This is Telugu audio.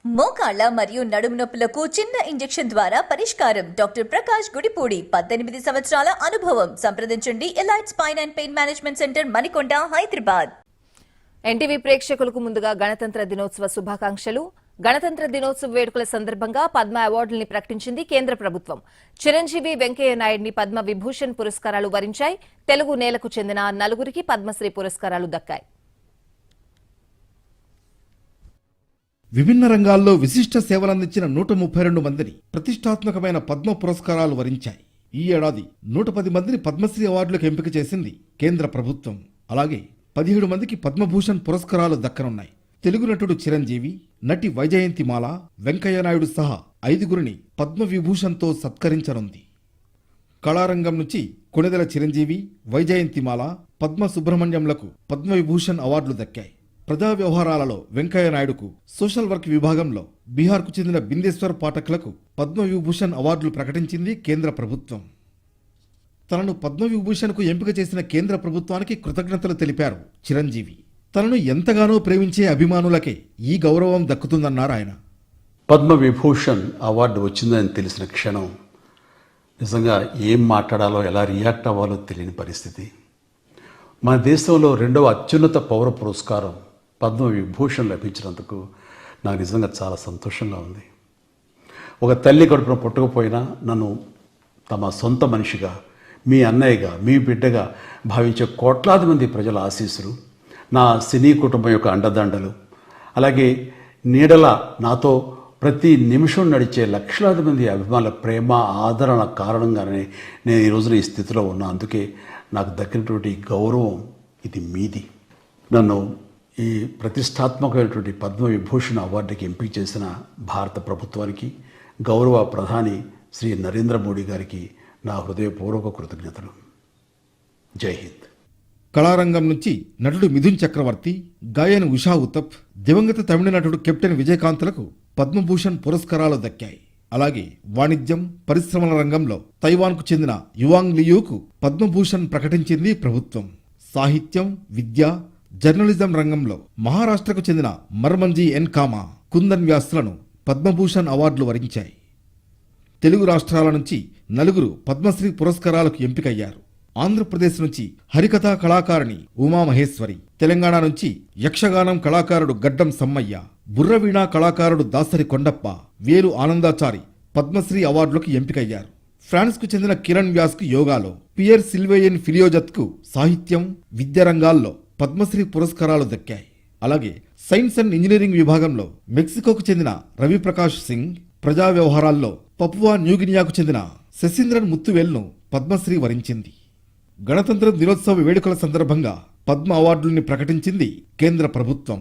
మోకాళ్ళ మరియు నడుము నొప్పులకు చిన్న ఇంజెక్షన్ ద్వారా పరిష్కారం. డాక్టర్ ప్రకాష్ గుడిపూడి, 18 సంవత్సరాల అనుభవం. సంప్రదించండి. Elite spine and pain management centre, Manikonda, Hyderabad. NTV ప్రేక్షకులకు ముందుగా గణతంత్ర దినోత్సవ శుభాకాంక్షలు. గణతంత్ర దినోత్సవ వేడుకల సందర్భంగా పద్మ అవార్డుల్ని ప్రకటించింది కేంద్ర ప్రభుత్వం. చిరంజీవి, వెంకయ్య నాయుడిని పద్మ విభూషణ్ పురస్కారాలు వరించాయి. తెలుగు నేలకు చెందిన నలుగురికి పద్మశ్రీ పురస్కారాలు దక్కాయి. విభిన్న రంగాల్లో విశిష్ట సేవలందించిన 132 మందిని ప్రతిష్టాత్మకమైన పద్మ పురస్కారాలు వరించాయి. ఈ ఏడాది 110 మందిని పద్మశ్రీ అవార్డులకు ఎంపిక చేసింది కేంద్ర ప్రభుత్వం. అలాగే 17 మందికి పద్మభూషణ్ పురస్కారాలు దక్కనున్నాయి. తెలుగు నటుడు చిరంజీవి, నటి వైజయంతిమాల, వెంకయ్య నాయుడు సహా 5గురిని పద్మవిభూషణ్తో సత్కరించనుంది. కళారంగం నుంచి కొణిదెల చిరంజీవి, వైజయంతిమాల, పద్మ సుబ్రహ్మణ్యంలకు పద్మవిభూషణ్ అవార్డులు దక్కాయి. ప్రజా వ్యవహారాలలో వెంకయ్య నాయుడుకు, సోషల్ వర్క్ విభాగంలో బీహార్కు చెందిన బిందేశ్వర్ పాఠక్లకు పద్మవిభూషణ్ అవార్డులు ప్రకటించింది కేంద్ర ప్రభుత్వం. తనను పద్మవిభూషణ్కు ఎంపిక చేసిన కేంద్ర ప్రభుత్వానికి కృతజ్ఞతలు తెలిపారు చిరంజీవి. తనను ఎంతగానో ప్రేమించే అభిమానులకే ఈ గౌరవం దక్కుతుందన్నారు ఆయన. పద్మవిభూషణ్ అవార్డు వచ్చిందని తెలిసిన క్షణం నిజంగా ఏం మాట్లాడాలో, ఎలా రియాక్ట్ అవ్వాలో తెలియని పరిస్థితి. మన దేశంలో 2వ అత్యున్నత పౌర పురస్కారం పద్మవిభూషణ్ లభించినందుకు నాకు నిజంగా చాలా సంతోషంగా ఉంది. ఒక తల్లి కడుపున పుట్టకపోయినా నన్ను తమ సొంత మనిషిగా, మీ అన్నయ్యగా, మీ బిడ్డగా భావించే కోట్లాది మంది ప్రజల ఆశీస్సులు, నా సినీ కుటుంబం యొక్క అండదండలు, అలాగే నీడల నాతో ప్రతి నిమిషం నడిచే లక్షలాది మంది అభిమానుల ప్రేమ, ఆదరణ కారణంగానే నేను ఈ రోజున ఈ స్థితిలో ఉన్నా. అందుకే నాకు దక్కినటువంటి గౌరవం ఇది మీది. నన్ను ఈ ప్రతిష్టాత్మకమైనటువంటి పద్మవిభూషణ్ అవార్డుకి ఎంపిక చేసిన భారత ప్రభుత్వానికి, గౌరవ ప్రధాని శ్రీ నరేంద్ర మోడీ గారికి నా హృదయపూర్వక కృతజ్ఞతలు. జై హింద్. కళారంగం నుంచి నటుడు మిథున్ చక్రవర్తి, గాయని ఉషా ఉతప్, దివంగత తమిళ నటుడు కెప్టెన్ విజయకాంత్లకు పద్మభూషణ్ పురస్కారాలు దక్కాయి. అలాగే వాణిజ్యం, పరిశ్రమల రంగంలో తైవాన్కు చెందిన యువాంగ్ లియూకు పద్మభూషణ్ ప్రకటించింది ప్రభుత్వం. సాహిత్యం, విద్య, జర్నలిజం రంగంలో మహారాష్ట్రకు చెందిన మర్మంజీ ఎన్ కామా, కుందన్ వ్యాస్లను పద్మభూషణ్ అవార్డులు వరించాయి. తెలుగు రాష్ట్రాల నుంచి 4 పద్మశ్రీ పురస్కారాలకు ఎంపికయ్యారు. ఆంధ్రప్రదేశ్ నుంచి హరికథా కళాకారిణి ఉమామహేశ్వరి, తెలంగాణ నుంచి యక్షగానం కళాకారుడు గడ్డం సమ్మయ్య, బుర్రవీణా కళాకారుడు దాసరి కొండప్ప, వేలు ఆనందాచారి పద్మశ్రీ అవార్డులకు ఎంపికయ్యారు. ఫ్రాన్స్కు చెందిన కిరణ్ వ్యాస్కు యోగాలో, పియర్ సిల్వేయన్ ఫిలియోజత్కు సాహిత్యం, విద్య రంగాల్లో పద్మశ్రీ పురస్కారాలు దక్కాయి. అలాగే సైన్స్ అండ్ ఇంజనీరింగ్ విభాగంలో మెక్సికోకు చెందిన రవిప్రకాష్ సింగ్, ప్రజా వ్యవహారాల్లో పపువా న్యూగినియాకు చెందిన శశీంద్రన్ ముత్తువేల్ను పద్మశ్రీ వరించింది. గణతంత్ర దినోత్సవ వేడుకల సందర్భంగా పద్మ అవార్డుల్ని ప్రకటించింది కేంద్ర ప్రభుత్వం.